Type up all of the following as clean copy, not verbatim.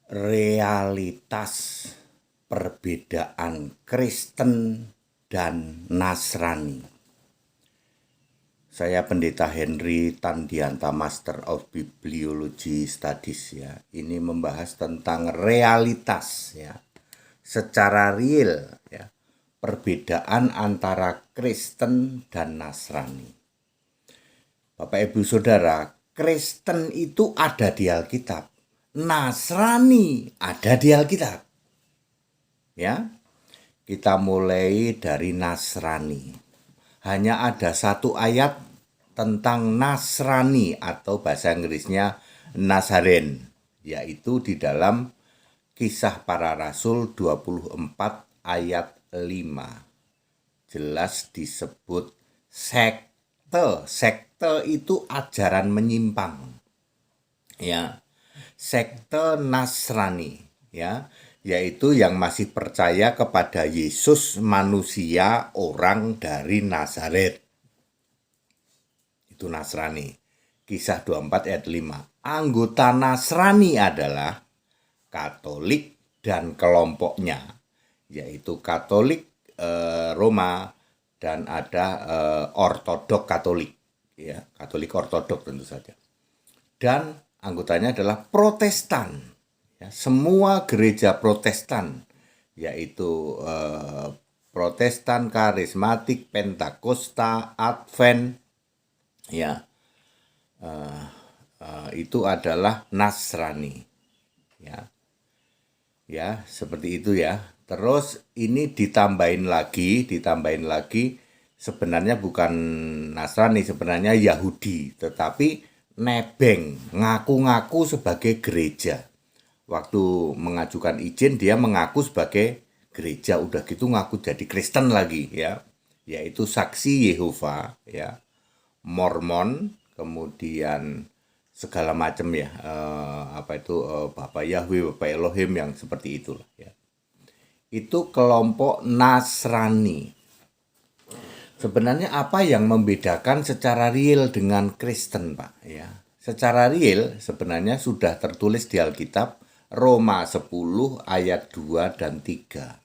realitas perbedaan Kristen dan Nasrani. Saya Pendeta Henry Tandianta, Master of Bibliology Studies ya. Ini membahas tentang realitas ya, secara real ya, perbedaan antara Kristen dan Nasrani. Bapak Ibu Saudara, Kristen itu ada di Alkitab, Nasrani ada di Alkitab. Ya, kita mulai dari Nasrani. Hanya ada satu ayat tentang Nasrani atau bahasa Inggrisnya Nazaren, yaitu di dalam Kisah Para Rasul 24 ayat 5. Jelas disebut sekte. Sekte itu ajaran menyimpang. Ya. Sekte Nasrani, ya, yaitu yang masih percaya kepada Yesus manusia orang dari Nazaret. Itu Nasrani. Kisah 24 ayat 5. Anggota Nasrani adalah Katolik dan kelompoknya, yaitu Katolik Roma dan ada Ortodok Katolik, ya, Katolik Ortodok tentu saja. Dan anggotanya adalah Protestan. Ya, semua gereja Protestan, yaitu Protestan, Karismatik, Pentakosta, Advent, ya, itu adalah Nasrani. Ya, seperti itu ya. Terus ini ditambahin lagi, sebenarnya bukan Nasrani, sebenarnya Yahudi, tetapi nebeng, ngaku-ngaku sebagai gereja. Waktu mengajukan izin dia mengaku sebagai gereja, udah gitu ngaku jadi Kristen lagi ya, yaitu Saksi Yehova ya, Mormon, kemudian segala macam ya, Bapak Yahweh, Bapak Elohim yang seperti itulah ya. Itu kelompok Nasrani. Sebenarnya apa yang membedakan secara real dengan Kristen, Pak? Ya, secara real sebenarnya sudah tertulis di Alkitab Roma 10 ayat 2 dan 3.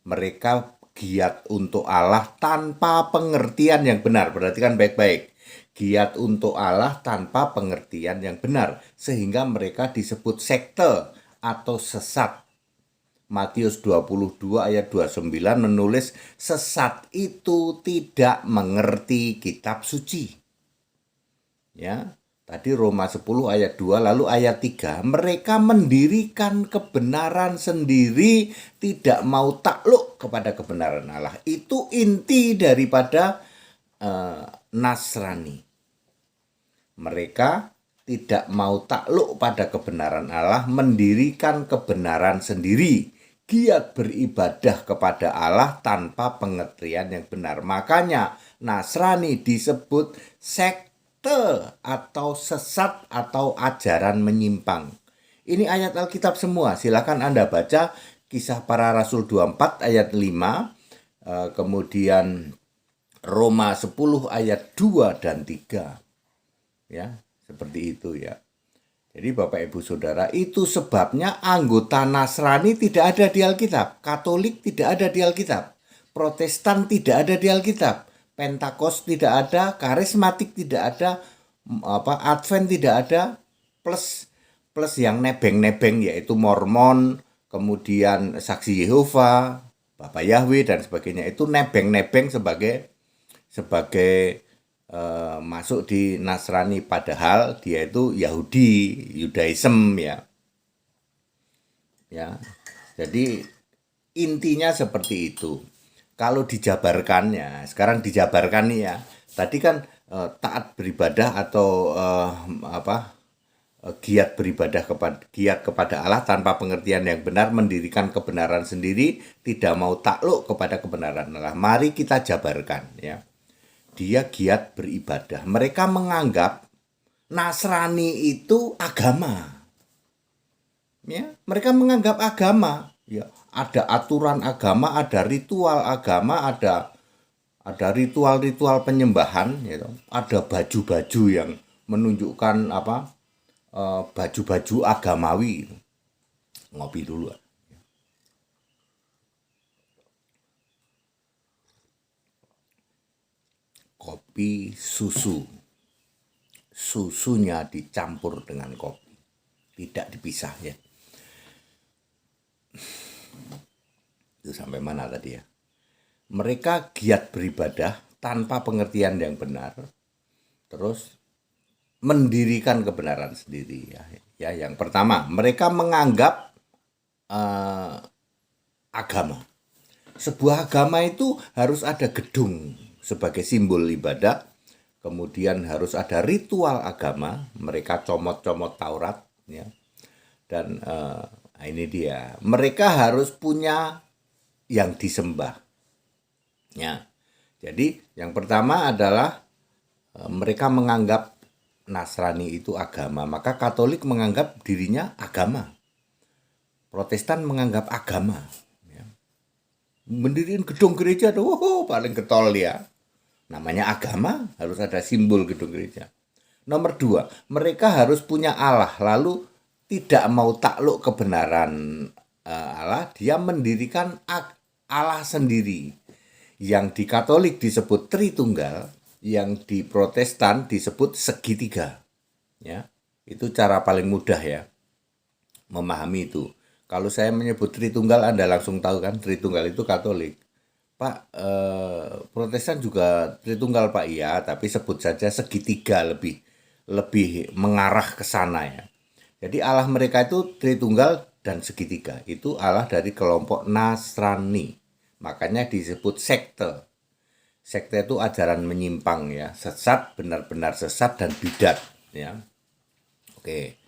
Mereka giat untuk Allah tanpa pengertian yang benar. Perhatikan baik-baik. Giat untuk Allah tanpa pengertian yang benar, sehingga mereka disebut sekte atau sesat. Matius 22 ayat 29 menulis sesat itu tidak mengerti kitab suci. Ya, tadi Roma 10 ayat 2, lalu ayat 3, mereka mendirikan kebenaran sendiri, tidak mau takluk kepada kebenaran Allah. Itu inti daripada Nasrani. Mereka tidak mau takluk pada kebenaran Allah, mendirikan kebenaran sendiri, giat beribadah kepada Allah tanpa pengertian yang benar. Makanya Nasrani disebut sekte atau sesat atau ajaran menyimpang. Ini ayat Alkitab semua. Silakan Anda baca Kisah Para Rasul 24 ayat 5, kemudian Roma 10 ayat 2 dan 3. Ya, seperti itu ya. Jadi Bapak Ibu Saudara, itu sebabnya anggota Nasrani tidak ada di Alkitab, Katolik tidak ada di Alkitab, Protestan tidak ada di Alkitab, Pentakos tidak ada, Karismatik tidak ada, Advent tidak ada, plus yang nebeng-nebeng yaitu Mormon, kemudian Saksi Yehova, Bapak Yahweh dan sebagainya, itu nebeng-nebeng sebagai masuk di Nasrani, padahal dia itu Yahudi, Yudaism ya. Ya. Jadi intinya seperti itu. Kalau dijabarkannya, sekarang dijabarkan nih ya. Tadi kan taat beribadah atau giat beribadah giat kepada Allah tanpa pengertian yang benar, mendirikan kebenaran sendiri, tidak mau takluk kepada kebenaran Allah. Mari kita jabarkan ya. Dia giat beribadah. Mereka menganggap Nasrani itu agama. Ya, mereka menganggap agama. Ya, ada aturan agama, ada ritual agama, ada ritual-ritual penyembahan, gitu. Ada baju-baju yang menunjukkan baju-baju agamawi. Ngopi dulu. Kopi susu. Susunya dicampur dengan kopi. Tidak dipisah ya. Itu sampai mana tadi ya? Mereka giat beribadah tanpa pengertian yang benar. Terus mendirikan kebenaran sendiri ya. Ya, yang pertama, mereka menganggap agama. Sebuah agama itu harus ada gedung sebagai simbol ibadah, kemudian harus ada ritual agama, mereka comot-comot Taurat, ya. Dan ini dia, mereka harus punya yang disembah, ya. Jadi yang pertama adalah mereka menganggap Nasrani itu agama, maka Katolik menganggap dirinya agama, Protestan menganggap agama. Mendirikan gedung gereja tuh paling getol ya. Namanya agama, harus ada simbol gedung gereja. Nomor 2, mereka harus punya Allah, lalu tidak mau takluk kebenaran Allah, dia mendirikan Allah sendiri. Yang di Katolik disebut Tritunggal, yang di Protestan disebut segitiga. Ya, itu cara paling mudah ya memahami itu. Kalau saya menyebut Tritunggal, Anda langsung tahu kan, Tritunggal itu Katolik. Pak, Protestan juga Tritunggal Pak, iya, tapi sebut saja segitiga, lebih mengarah ke sana ya. Jadi Allah mereka itu Tritunggal dan segitiga. Itu Allah dari kelompok Nasrani. Makanya disebut sekte. Sekte itu ajaran menyimpang ya, sesat, benar-benar sesat dan bidat ya. Oke.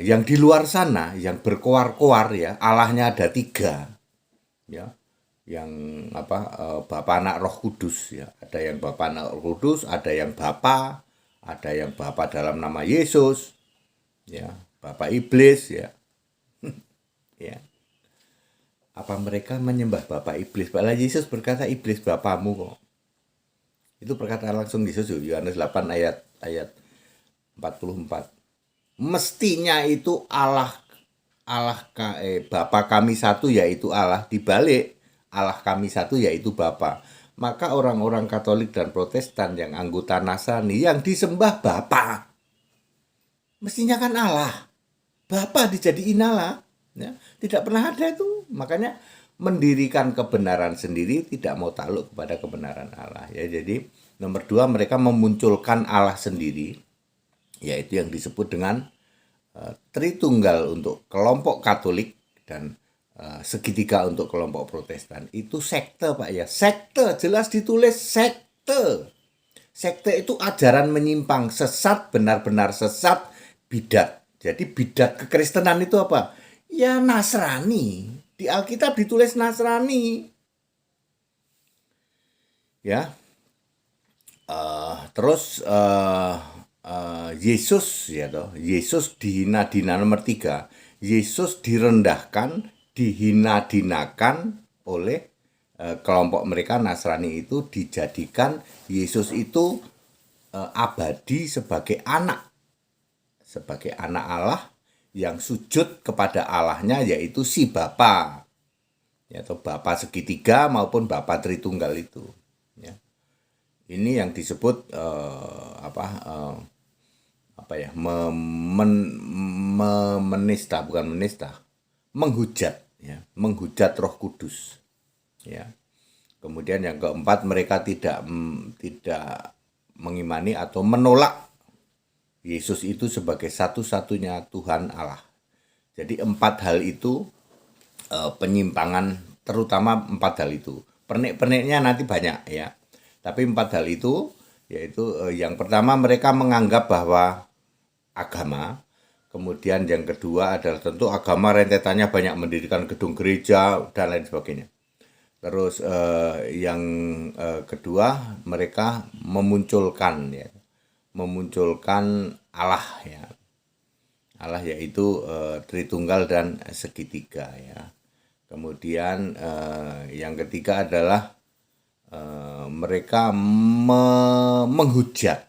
Yang di luar sana, yang berkoar-koar ya, Allahnya ada 3 ya, yang Bapa, Anak, Roh Kudus ya. Ada yang Bapa, Anak, Roh Kudus, ada yang Bapa, ada yang Bapa dalam nama Yesus ya, Bapa Iblis ya. Ya. Apa mereka menyembah Bapa Iblis? Padahal Yesus berkata iblis bapamu kok. Itu perkataan langsung Yesus, Yohanes 8 ayat 44. Mestinya itu Bapa kami satu yaitu Allah, dibalik Allah kami satu yaitu Bapa. Maka orang-orang Katolik dan Protestan yang anggota Nasrani yang disembah Bapa, mestinya kan Allah, Bapa dijadiin Allah ya. Tidak pernah ada itu. Makanya mendirikan kebenaran sendiri, tidak mau takluk kepada kebenaran Allah ya. Jadi nomor 2, mereka memunculkan Allah sendiri, yaitu yang disebut dengan Tritunggal untuk kelompok Katolik dan segitiga untuk kelompok Protestan. Itu sekte Pak ya, sekte, jelas ditulis sekte. Sekte itu ajaran menyimpang, sesat, benar-benar sesat, bidat. Jadi bidat kekristenan itu apa? Ya Nasrani. Di Alkitab ditulis Nasrani. Ya. Terus Yesus ya toh, Yesus dihina-dina. Nomor 3, Yesus direndahkan, dihina-dinakan oleh kelompok mereka Nasrani itu, dijadikan Yesus itu abadi sebagai anak Allah yang sujud kepada Allahnya, yaitu si Bapa, ya, atau Bapa segitiga maupun Bapa Tritunggal itu. Ya. Ini yang disebut menghujat ya, menghujat Roh Kudus ya. Kemudian yang keempat, mereka tidak mengimani atau menolak Yesus itu sebagai satu-satunya Tuhan Allah. Jadi 4 hal itu penyimpangan, terutama 4 hal itu. Pernik-perniknya nanti banyak ya. Tapi 4 hal itu, yaitu yang pertama, mereka menganggap bahwa agama. Kemudian yang kedua adalah tentu agama rentetannya banyak, mendirikan gedung gereja dan lain sebagainya. Terus yang kedua, mereka memunculkan Allah ya. Allah yaitu Tritunggal dan segitiga ya. Kemudian yang ketiga adalah mereka menghujat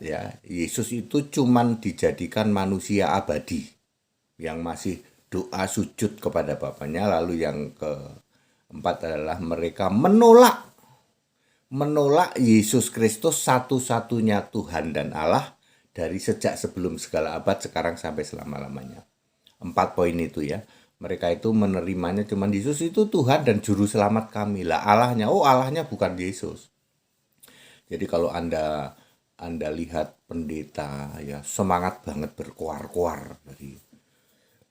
ya, Yesus itu cuman dijadikan manusia abadi yang masih doa sujud kepada Bapaknya. Lalu yang keempat adalah mereka menolak Yesus Kristus satu-satunya Tuhan dan Allah dari sejak sebelum segala abad, sekarang sampai selama-lamanya. 4 poin itu ya. Mereka itu menerimanya cuman Yesus itu Tuhan dan juru selamat kami. Lah Allahnya, Allahnya bukan Yesus. Jadi kalau Anda lihat pendeta ya semangat banget berkoar-koar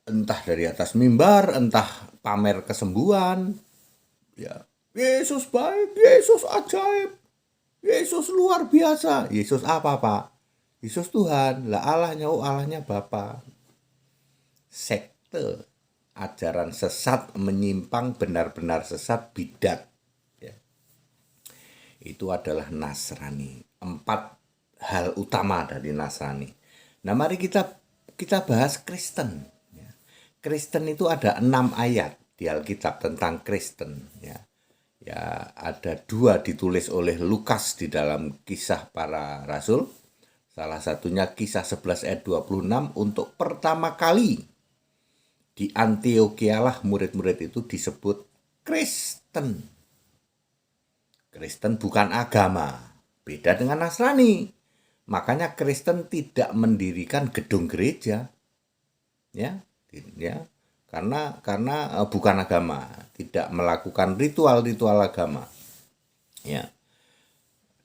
entah dari atas mimbar, entah pamer kesembuhan, ya Yesus baik, Yesus ajaib, Yesus luar biasa. Yesus apa Pak? Yesus Tuhan. Lah Allahnya, Allahnya Bapa. Sekte, ajaran sesat, menyimpang, benar-benar sesat, bidat. Ya. Itu adalah Nasrani. 4 hal utama dari Nasrani. Nah, mari kita bahas Kristen. Ya. Kristen itu ada 6 ayat di Alkitab tentang Kristen. Ya, ada 2 ditulis oleh Lukas di dalam Kisah Para Rasul. Salah satunya Kisah 11 ayat 26. Untuk pertama kali di Antiokhia lah murid-murid itu disebut Kristen. Kristen bukan agama, beda dengan Nasrani. Makanya Kristen tidak mendirikan gedung gereja, ya, karena bukan agama, tidak melakukan ritual-ritual agama, ya.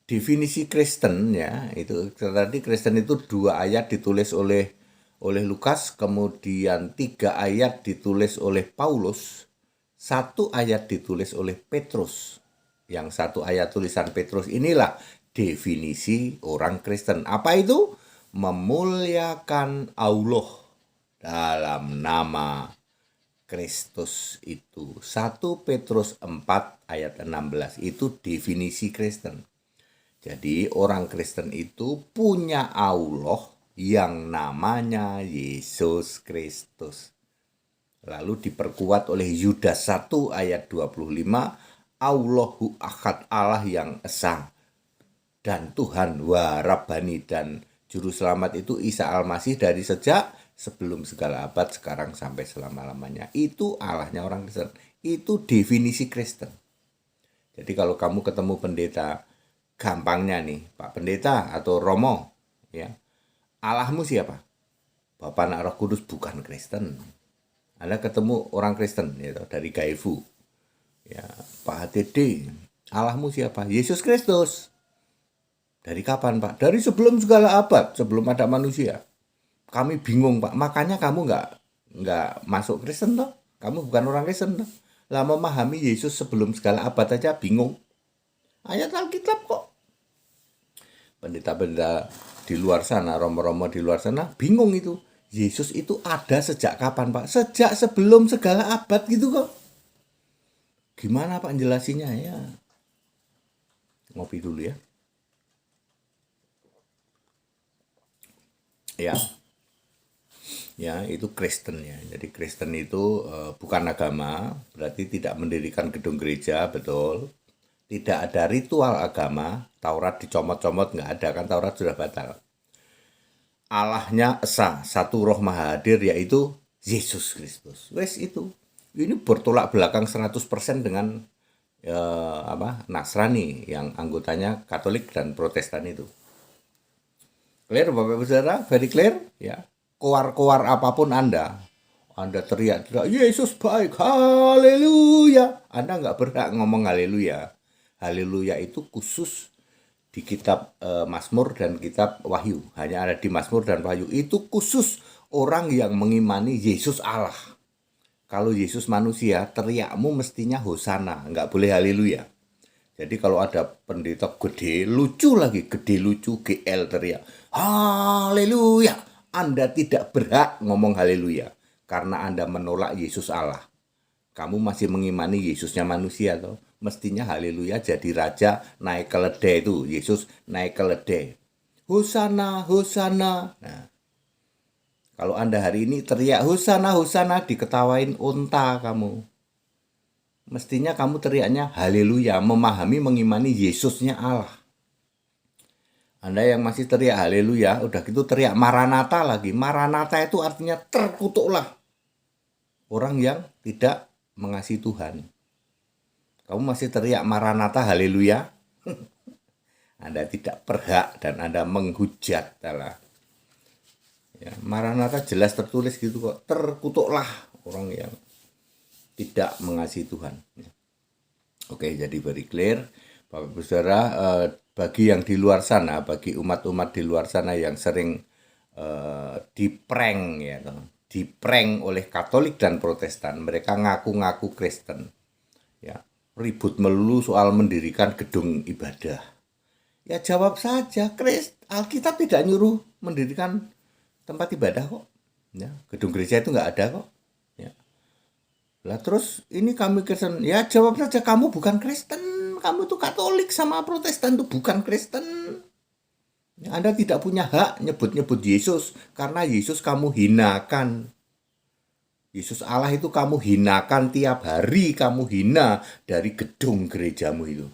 Definisi Kristen ya itu tadi, Kristen itu 2 ayat ditulis oleh Lukas, kemudian 3 ayat ditulis oleh Paulus, 1 ayat ditulis oleh Petrus. Yang 1 ayat tulisan Petrus inilah definisi orang Kristen. Apa itu? Memuliakan Allah dalam nama Kristus itu. 1 Petrus 4 ayat 16 itu definisi Kristen. Jadi orang Kristen itu punya Allah yang namanya Yesus Kristus. Lalu diperkuat oleh Yudas 1 ayat 25, Allahu Ahad, Allah yang esa, dan Tuhan wa Rabbani, dan juru selamat itu Isa Al-Masih dari sejak sebelum segala abad, sekarang sampai selama-lamanya. Itu Allahnya orang Kristen. Itu definisi Kristen. Jadi kalau kamu ketemu pendeta, gampangnya nih, Pak Pendeta atau Romo, ya, Allahmu siapa? Bapa, Anak, Roh Kudus, bukan Kristen. Anda ketemu orang Kristen ya, dari Gaifu, ya, Pak HTD, Allahmu siapa? Yesus Kristus. Dari kapan Pak? Dari sebelum segala abad, sebelum ada manusia. Kami bingung Pak, makanya kamu nggak masuk Kristen toh? Kamu bukan orang Kristen toh? Lah memahami Yesus sebelum segala abad aja bingung. Ayat Alkitab kok. Pendeta-pendeta di luar sana, romo-romo di luar sana bingung itu. Yesus itu ada sejak kapan Pak? Sejak sebelum segala abad gitu kok. Gimana Pak jelasinnya ya? Ngopi dulu ya. Ya, itu Kristen ya. Jadi Kristen itu bukan agama, berarti tidak mendirikan gedung gereja, betul. Tidak ada ritual agama, Taurat dicomot-comot, nggak ada kan, Taurat sudah batal. Allahnya esa, satu roh maha hadir, yaitu Yesus Kristus. Wes itu. Ini bertolak belakang 100% dengan Nasrani yang anggotanya Katolik dan Protestan itu. Clear Bapak Ibu Saudara? Very clear ya. Koar-koar apapun Anda teriak-teriak Yesus baik, haleluya, Anda nggak berhak ngomong haleluya. Haleluya itu khusus di kitab Mazmur dan kitab Wahyu. Hanya ada di Mazmur dan Wahyu. Itu khusus orang yang mengimani Yesus Allah. Kalau Yesus manusia, teriakmu mestinya hosana, nggak boleh haleluya. Jadi kalau ada pendeta gede lucu, GL teriak haleluya, Anda tidak berhak ngomong haleluya karena Anda menolak Yesus Allah. Kamu masih mengimani Yesusnya manusia toh. Mestinya haleluya jadi raja naik keledai itu. Yesus naik keledai. Hosana, hosana. Nah, kalau Anda hari ini teriak hosana, hosana, diketawain unta kamu. Mestinya kamu teriaknya haleluya, memahami, mengimani Yesusnya Allah. Anda yang masih teriak haleluya, udah gitu teriak maranatha lagi. Maranatha itu artinya terkutuklah orang yang tidak mengasihi Tuhan. Kamu masih teriak maranatha haleluya, Anda tidak berhak dan Anda menghujat Allah. Ya, maranatha jelas tertulis gitu kok, terkutuklah orang yang tidak mengasihi Tuhan. Oke, jadi very clear, Bapak Ibu Saudara, bagi yang di luar sana, bagi umat-umat di luar sana yang sering diprank ya, diprank oleh Katolik dan Protestan, mereka ngaku-ngaku Kristen, ya, ribut melulu soal mendirikan gedung ibadah. Ya jawab saja, Alkitab tidak nyuruh mendirikan tempat ibadah kok. Ya, gedung gereja itu nggak ada kok. Ya. Lah terus ini kami Kristen, ya jawab saja kamu bukan Kristen, kamu tuh Katolik sama Protestan tuh bukan Kristen. Ya, Anda tidak punya hak nyebut-nyebut Yesus karena Yesus kamu hinakan. Yesus Allah itu kamu hinakan tiap hari, kamu hina dari gedung gerejamu itu.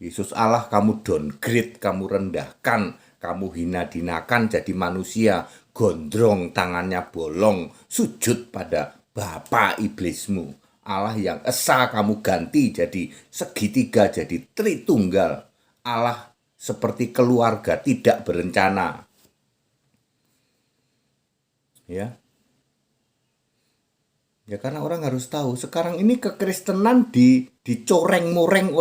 Yesus Allah kamu downgrade, kamu rendahkan, kamu hina-dinakan jadi manusia, gondrong, tangannya bolong, sujud pada bapa iblismu. Allah yang esa kamu ganti jadi segitiga, jadi tritunggal. Allah seperti keluarga tidak berencana. Ya. Ya karena orang harus tahu, sekarang ini kekristenan dicoreng-moreng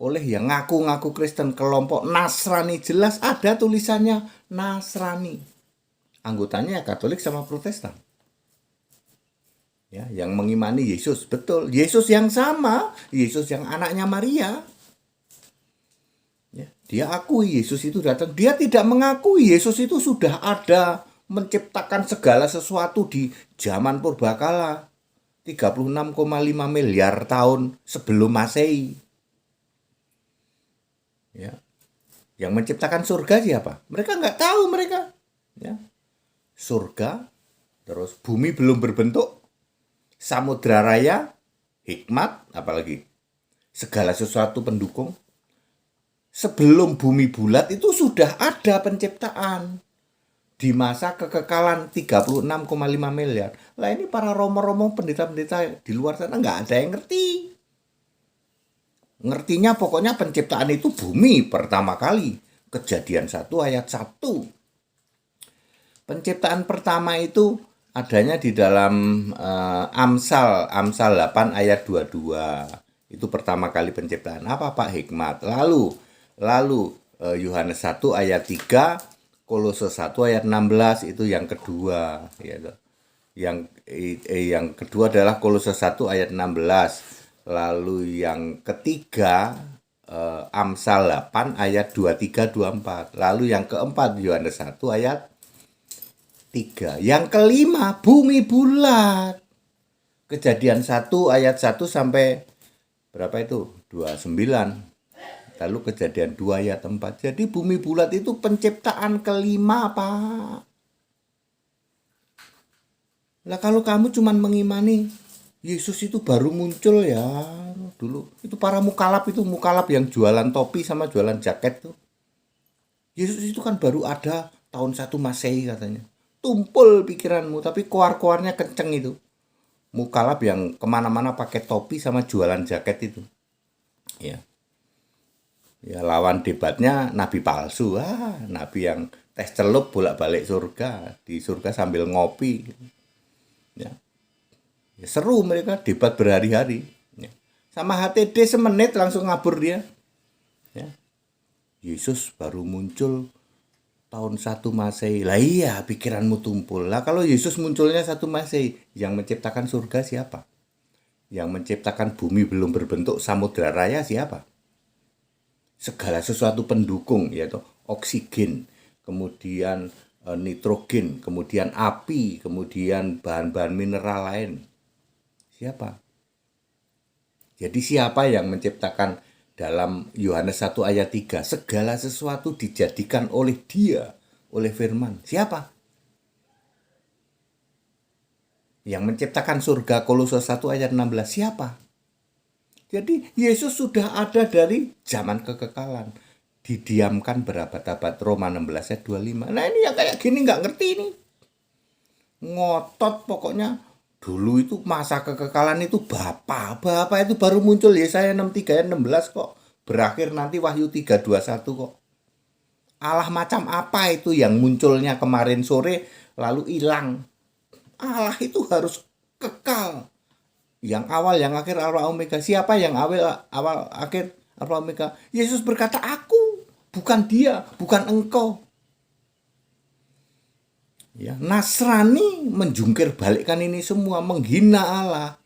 oleh yang ngaku-ngaku Kristen, kelompok Nasrani, jelas ada tulisannya Nasrani. Anggotanya Katolik sama Protestan. Ya, yang mengimani Yesus, betul. Yesus yang sama, Yesus yang anaknya Maria. Ya, dia akui Yesus itu datang. Dia tidak mengakui Yesus itu sudah ada, menciptakan segala sesuatu di zaman purbakala. 36,5 miliar tahun sebelum Masehi. Ya. Yang menciptakan surga siapa? Mereka nggak tahu mereka. Ya. Surga, terus bumi belum berbentuk, samudra raya, hikmat, apalagi segala sesuatu pendukung. Sebelum bumi bulat itu sudah ada penciptaan. Di masa kekekalan 36,5 miliar. Lah ini para romo-romo pendeta-pendeta di luar sana nggak ada yang ngerti. Ngertinya pokoknya penciptaan itu bumi pertama kali. Kejadian 1 ayat 1. Penciptaan pertama itu adanya di dalam Amsal 8 ayat 22. Itu pertama kali penciptaan. Apa Pak? Hikmat. Lalu Yohanes 1 ayat 3, Kolose 1 ayat 16 itu yang kedua, gitu. Yang kedua adalah Kolose 1 ayat 16. Lalu yang ketiga Amsal 8 ayat 23 24. Lalu yang keempat Yohanes 1 ayat 3. Yang kelima bumi bulat. Kejadian 1 ayat 1 sampai berapa itu? 29. Lalu kejadian 2 ayat 4. Jadi bumi bulat itu penciptaan kelima, Pak. Lah kalau kamu cuman mengimani Yesus itu baru muncul ya dulu. Itu para mukalaf yang jualan topi sama jualan jaket tuh. Yesus itu kan baru ada tahun 1 Masehi katanya. Tumpul pikiranmu, tapi koar-koarnya kenceng itu. Mukalaf yang kemana-mana pakai topi sama jualan jaket itu. Ya. Ya lawan debatnya nabi palsu. Nabi yang tes celup bolak-balik surga. Di surga sambil ngopi. Ya. Ya, seru mereka debat berhari-hari. Ya. Sama HTD semenit langsung ngabur dia. Ya. Yesus baru muncul tahun 1 Masehi. Lah iya pikiranmu tumpul. Lah kalau Yesus munculnya 1 Masehi, yang menciptakan surga siapa? Yang menciptakan bumi belum berbentuk samudra raya siapa? Segala sesuatu pendukung, yaitu oksigen, kemudian nitrogen, kemudian api, kemudian bahan-bahan mineral lain. Siapa? Jadi siapa yang menciptakan dalam Yohanes 1 ayat 3? Segala sesuatu dijadikan oleh dia, oleh firman. Siapa? Yang menciptakan surga Kolose 1 ayat 16. Siapa? Jadi Yesus sudah ada dari zaman kekekalan. didiamkan berabad-abad. Roma 16 ayat 25. Nah ini yang kayak gini nggak ngerti ini. Ngotot pokoknya. Dulu itu masa kekekalan itu Bapa itu baru muncul Yesaya 63 ayat 16 kok. Berakhir nanti Wahyu 3:21 kok. Allah macam apa itu yang munculnya kemarin sore lalu hilang. Allah itu harus kekal. Yang awal, yang akhir, Alfa Omega. Siapa yang awal, akhir, Alfa Omega? Yesus berkata, aku, bukan dia, bukan engkau. Ya, Nasrani menjungkir balikkan ini semua, menghina Allah,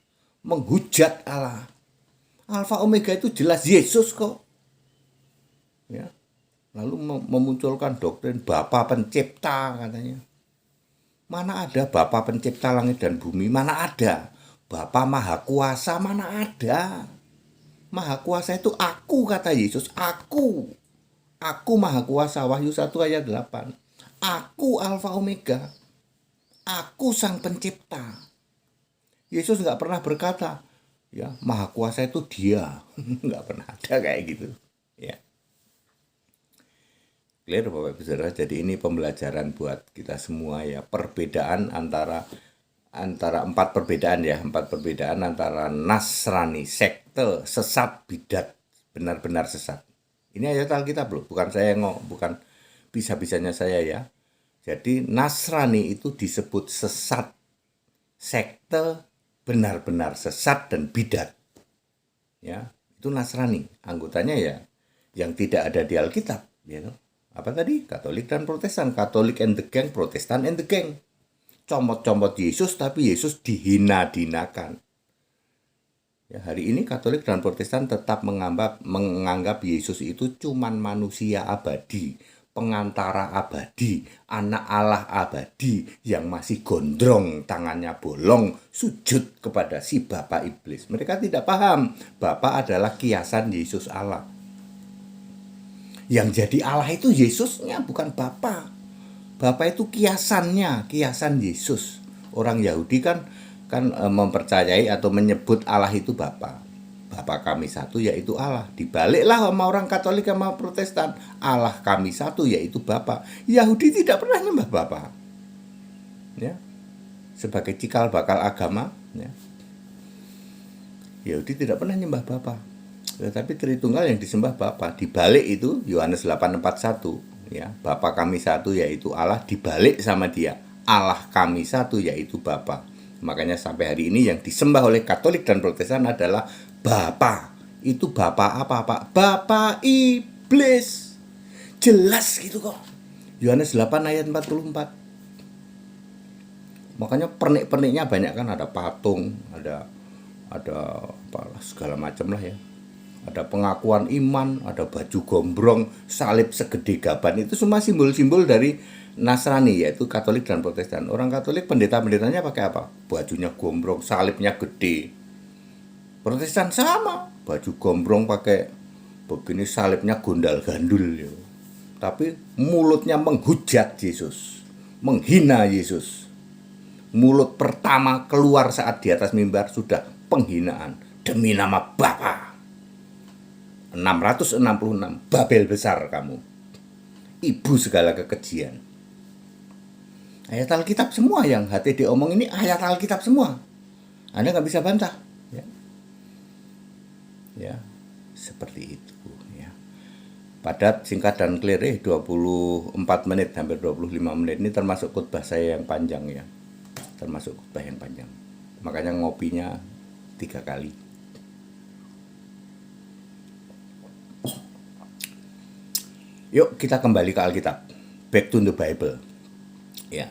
menghujat Allah. Alfa Omega itu jelas Yesus kok. Ya. Lalu memunculkan doktrin Bapa Pencipta katanya. Mana ada Bapa Pencipta langit dan bumi? Mana ada? Bapa Maha Kuasa, mana ada? Maha Kuasa itu aku, kata Yesus. Aku Maha Kuasa. Wahyu 1 ayat 8. Aku Alfa Omega. Aku Sang Pencipta. Yesus nggak pernah berkata, ya Maha Kuasa itu dia. Nggak pernah ada kayak gitu. Ya. Clear Bapak Ibu Saudara, jadi ini pembelajaran buat kita semua ya, perbedaan antara empat perbedaan antara Nasrani, sekte, sesat, bidat, benar-benar sesat. Ini ayat Alkitab loh, bukan saya bukan bisa-bisanya saya ya. Jadi Nasrani itu disebut sesat, sekte, benar-benar sesat dan bidat. Ya, itu Nasrani, anggotanya ya yang tidak ada di Alkitab, ya. Apa tadi? Katolik dan Protestan, Katolik and the gang, Protestan and the gang. Comot-comot Yesus, tapi Yesus dihina-dinakan. Ya, hari ini Katolik dan Protestan tetap menganggap Yesus itu cuman manusia abadi, pengantara abadi, anak Allah abadi yang masih gondrong, tangannya bolong, sujud kepada si Bapa Iblis. Mereka tidak paham, Bapa adalah kiasan Yesus Allah. Yang jadi Allah itu Yesusnya, bukan Bapa. Bapa itu kiasannya, kiasan Yesus. Orang Yahudi kan mempercayai atau menyebut Allah itu Bapa. Bapa kami satu yaitu Allah. Dibaliklah sama orang Katolik sama Protestan. Allah kami satu yaitu Bapa. Yahudi tidak pernah nyembah Bapa. Ya. Sebagai cikal bakal agama, ya. Yahudi tidak pernah nyembah Bapa. Tetapi Tritunggal yang disembah Bapa. Dibalik itu Yohanes 8:41, ya, Bapa kami satu yaitu Allah, dibalik sama dia Allah kami satu yaitu Bapa. Makanya sampai hari ini yang disembah oleh Katolik dan Protestan adalah Bapa. Itu Bapa apa, Pak? Bapa Iblis. Jelas gitu kok. Yohanes 8 ayat 44. Makanya pernik-perniknya banyak kan, ada patung, ada apalah segala macam lah ya. Ada pengakuan iman, ada baju gombrong, salib segede gaban. Itu semua simbol-simbol dari Nasrani, yaitu Katolik dan Protestan. Orang Katolik pendeta-pendetanya pakai apa? Bajunya gombrong, salibnya gede. Protestan sama, baju gombrong pakai begini, salibnya gondal-gandul ya. Tapi mulutnya menghujat Yesus, menghina Yesus. Mulut pertama keluar saat di atas mimbar sudah penghinaan demi nama Bapa. 666 Babel besar kamu, ibu segala kekejian. Ayat Alkitab semua yang HTD omong ini ayat Alkitab semua. Anda nggak bisa bantah. Ya, seperti itu. Ya. Padat, singkat dan clear 24 menit, hampir 25 menit. Ini termasuk khotbah saya yang panjang ya. Termasuk khotbah yang panjang. Makanya ngopinya 3 kali. Yuk kita kembali ke Alkitab. Back to the Bible. Ya.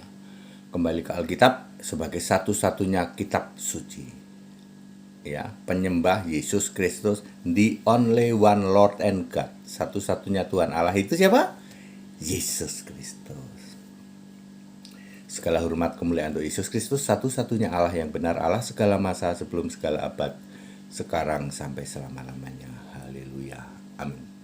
Kembali ke Alkitab sebagai satu-satunya kitab suci. Ya, penyembah Yesus Kristus, the only one Lord and God. Satu-satunya Tuhan Allah itu siapa? Yesus Kristus. Segala hormat kemuliaan untuk Yesus Kristus, satu-satunya Allah yang benar, Allah segala masa sebelum segala abad, sekarang sampai selama-lamanya.